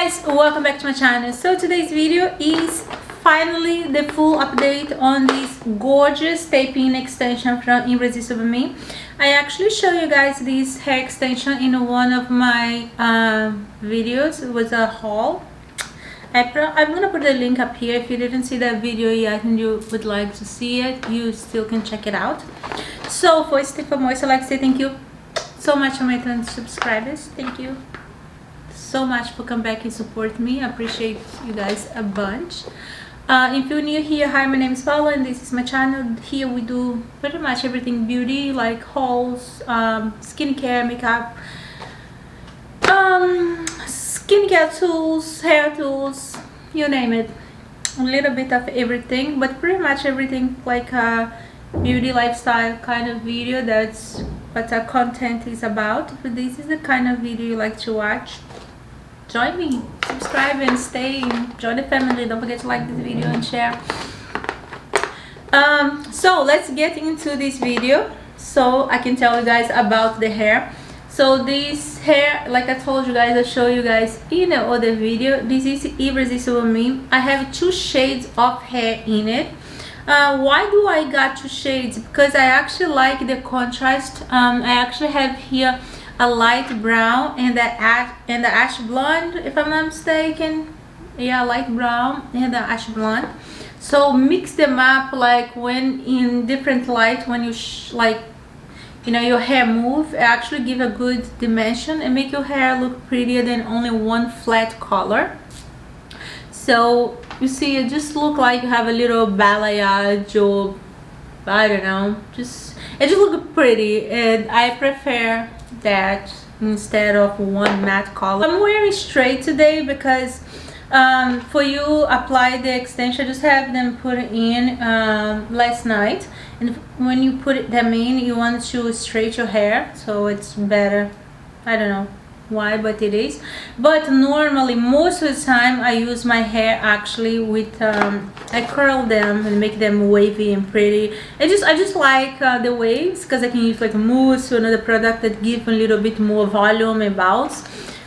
Guys, welcome back to my channel. So today's video is finally the full update on this gorgeous taping extension from Irresistible Me. I actually show you guys this hair extension in one of my videos. It was a haul. I'm gonna put the link up here. If you didn't see that video yet and you would like to see it, you still can check it out. So first and foremost, I'd like to say thank you so much to my subscribers. Thank you so much for coming back and support me. I appreciate you guys a bunch. If you're new here, hi, my name is Paula and this is my channel. Here we do pretty much everything beauty, like hauls, skincare, makeup, skincare tools, hair tools, you name it. A little bit of everything, but pretty much everything like a beauty lifestyle kind of video. That's what our content is about. If this is the kind of video you like to watch, join me, subscribe and stay, join the family. Don't forget to like this video and share. So let's get into this video so I can tell you guys about the hair. So this hair, like I told you guys, I show you guys in the other video, this is Irresistible Me. I have two shades of hair in it. Why do I got two shades? Because I actually like the contrast. I actually have here a light brown and the ash blonde, if I'm not mistaken. Yeah, light brown and the ash blonde. So mix them up, like when in different light, when you your hair move, actually give a good dimension and make your hair look prettier than only one flat color. So you see, it just look like you have a little balayage, or I don't know, it just look pretty, and I prefer that instead of one matte color. I'm wearing straight today because for you apply the extension, just have them put it in last night, and when you put them in, you want to straighten your hair, so it's better. I don't know why, but it is. But normally most of the time I use my hair actually with I curl them and make them wavy and pretty. I just like the waves, because I can use like mousse or another product that give a little bit more volume and bounce.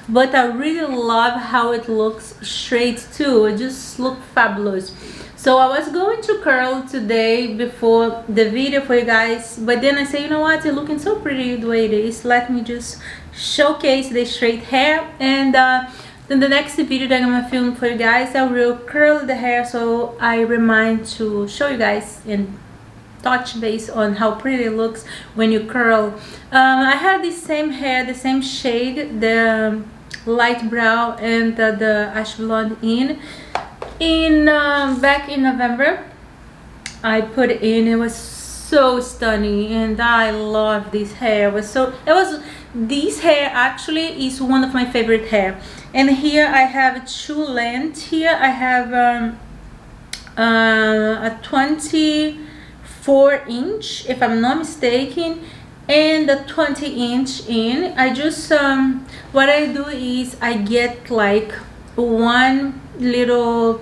But I really love how it looks straight too. It just looks fabulous. So I was going to curl today before the video for you guys, but then I say, you know what, it's looking so pretty the way it is. Let me just showcase the straight hair, and then the next video that I'm gonna film for you guys, I will curl the hair, so I remind to show you guys and touch base on how pretty it looks when you curl. I have the same hair, the same shade, the light brown and the ash blonde in back in November. I put it in. It was so stunning and I love this hair. This hair actually is one of my favorite hair. And here I have two lengths. Here I have a 24-inch, if I'm not mistaken, and a 20-inch in. I just what I do is I get like one little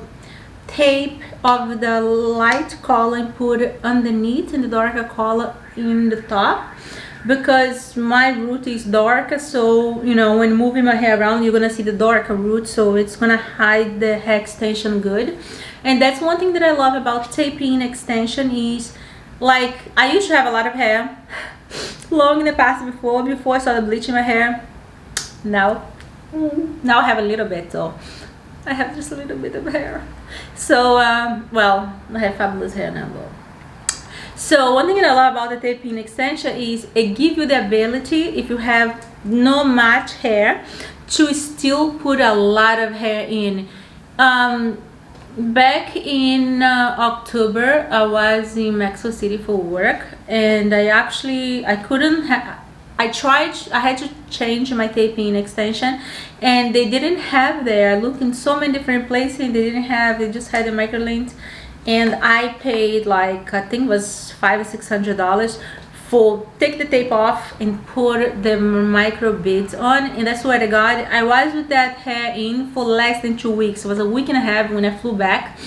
tape of the light color and put it underneath, and the darker color in the top, because my root is darker, so when moving my hair around you're gonna see the darker root, so it's gonna hide the hair extension good. And that's one thing that I love about taping extension is, like, I used to have a lot of hair long in the past before I started bleaching my hair. Now I have a little bit, so I have just a little bit of hair. So well, I have fabulous hair now though. So one thing that I love about the taping extension is it gives you the ability, if you have no much hair, to still put a lot of hair in. Back in October, I was in Mexico City for work, and I had to change my taping extension, and they didn't have there. I looked in so many different places, they just had a micro length, and I paid like, I think it was $500 or $600 for take the tape off and put the micro beads on. And that's what I got. I was with that hair in for less than 2 weeks. It was a week and a half when I flew back.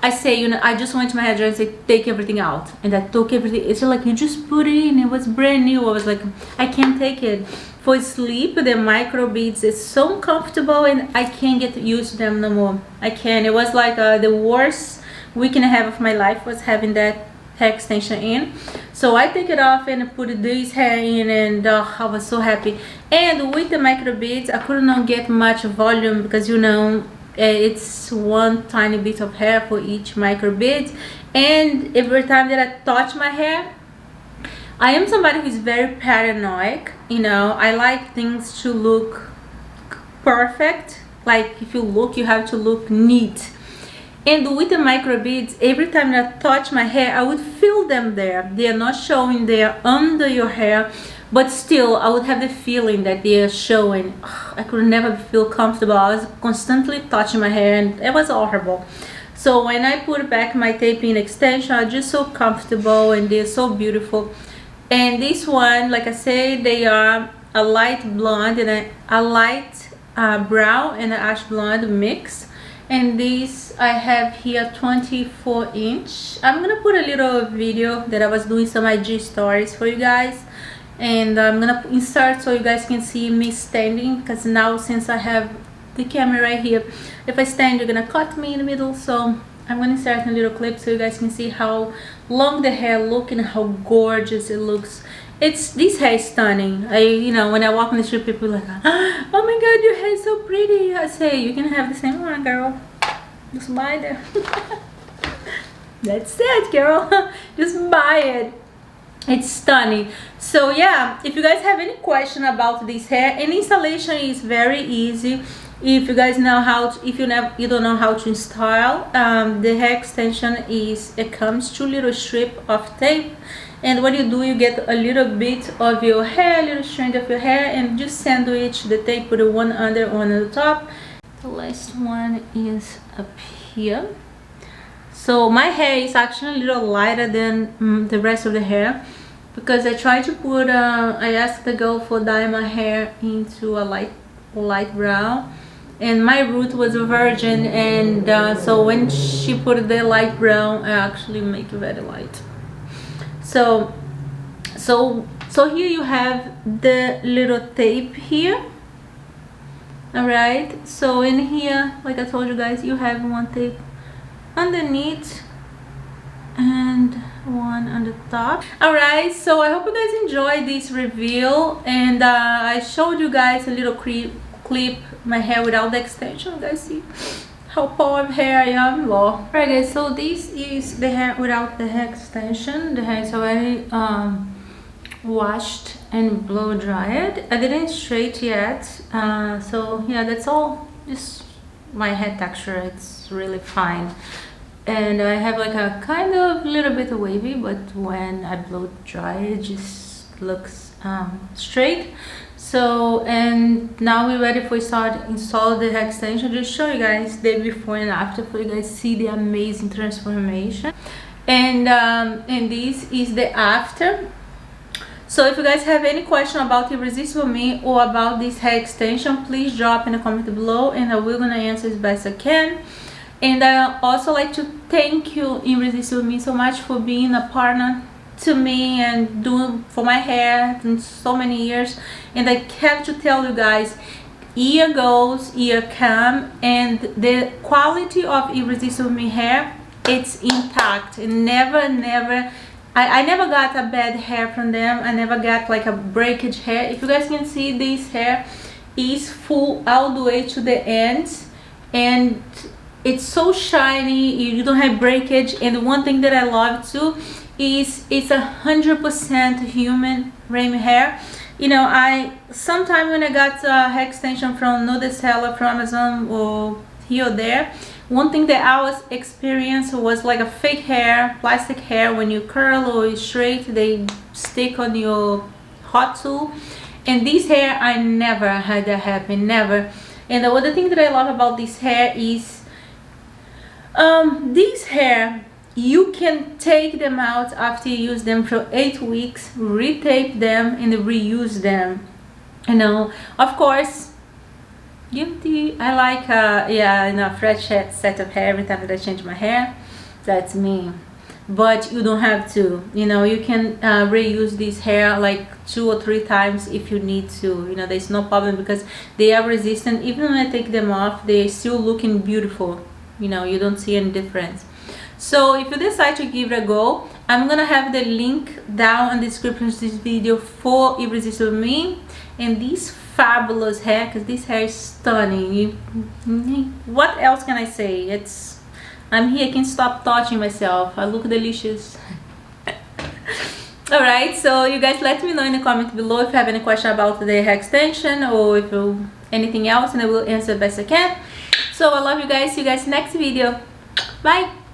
I say, you know, I just went to my hairdresser and said, take everything out, and I took everything. It's like, you just put it in, it was brand new. I was like, I can't take it. For sleep, the micro beads is so uncomfortable, and I can't get used to them no more. I can't. It was like the worst week and a half of my life was having that hair extension in. So I take it off and put this hair in, and I was so happy. And with the micro beads, I could not get much volume because, you know, it's one tiny bit of hair for each micro bead. And every time that I touch my hair, I am somebody who is very paranoid. You know, I like things to look perfect. Like if you look, you have to look neat. And with the micro beads, every time that I touch my hair, I would feel them there. They are not showing, they are under your hair, but still I would have the feeling that they are showing. I could never feel comfortable. I was constantly touching my hair, and it was horrible. So when I put back my tape-in extension, I'm just so comfortable, and they're so beautiful. And this one, like I say, they are a light blonde and a light brown and an ash blonde mix. And this I have here 24-inch. I'm gonna put a little video that I was doing some IG stories for you guys, and I'm gonna insert so you guys can see me standing, because now since I have the camera right here, if I stand you're gonna cut me in the middle. So I'm gonna insert a little clip so you guys can see how long the hair looks and how gorgeous it looks. This hair is stunning. You know, when I walk on the street, people are like, oh my god, your hair is so pretty. I say, you can have the same one, girl. Just buy it. That's it, girl. Just buy it. It's stunning. So yeah, if you guys have any question about this hair, and installation is very easy. If you guys know how to, if you don't know how to install, the hair extension it comes 2 little strip of tape. And what you do, you get a little bit of your hair, a little strand of your hair, and just sandwich the tape, put one under, one on the top. The last one is up here. So my hair is actually a little lighter than the rest of the hair, because I tried to put, I asked the girl for dye my hair into a light brown, and my root was a virgin, and so when she put the light brown, I actually make it very light. So here you have the little tape here. All right, so in here, like I told you guys, you have one tape underneath and one on the top. All right, so I hope you guys enjoyed this reveal, and I showed you guys a little clip my hair without the extension. You guys see how power of hair I am. Well, alright guys, so this is the hair without the hair extension. The hair is already washed and blow dried. I didn't straight yet, so yeah, that's all. Just my hair texture, it's really fine, and I have like a kind of little bit of wavy, but when I blow dry it just looks straight. So, and now we're ready for install the hair extension. Just show you guys the before and after for you guys see the amazing transformation. And this is the after. So if you guys have any question about Irresistible Me or about this hair extension, please drop in the comment below, and I will gonna answer as best I can. And I also like to thank you, Irresistible Me, so much for being a partner to me and doing for my hair in so many years. And I have to tell you guys, year goes, year come, and the quality of Irresistible Me hair, it's intact. And I never got a bad hair from them. I never got like a breakage hair. If you guys can see, this hair is full all the way to the ends, and it's so shiny. You don't have breakage. And one thing that I love too is it's 100% human rain hair. You know, sometimes when I got a hair extension from another seller from Amazon or here or there, one thing that I was experiencing was like a fake hair, plastic hair. When you curl or straight, they stick on your hot tool. And this hair, I never had that happen, never. And the other thing that I love about this hair is this hair, you can take them out after you use them for 8 weeks, retape them and reuse them. You know, of course, guilty. I like a fresh set of hair every time that I change my hair. That's me. But you don't have to, you know, you can reuse this hair like 2 or 3 times if you need to, you know, there's no problem because they are resistant. Even when I take them off, they're still looking beautiful, you know, you don't see any difference. So if you decide to give it a go, I'm gonna have the link down in the description of this video for Irresistible Me and this fabulous hair, because this hair is stunning. What else can I say? I'm here, I can't stop touching myself. I look delicious. Alright, so you guys let me know in the comment below if you have any question about the hair extension or if anything else, and I will answer best I can. So I love you guys. See you guys next video. Bye.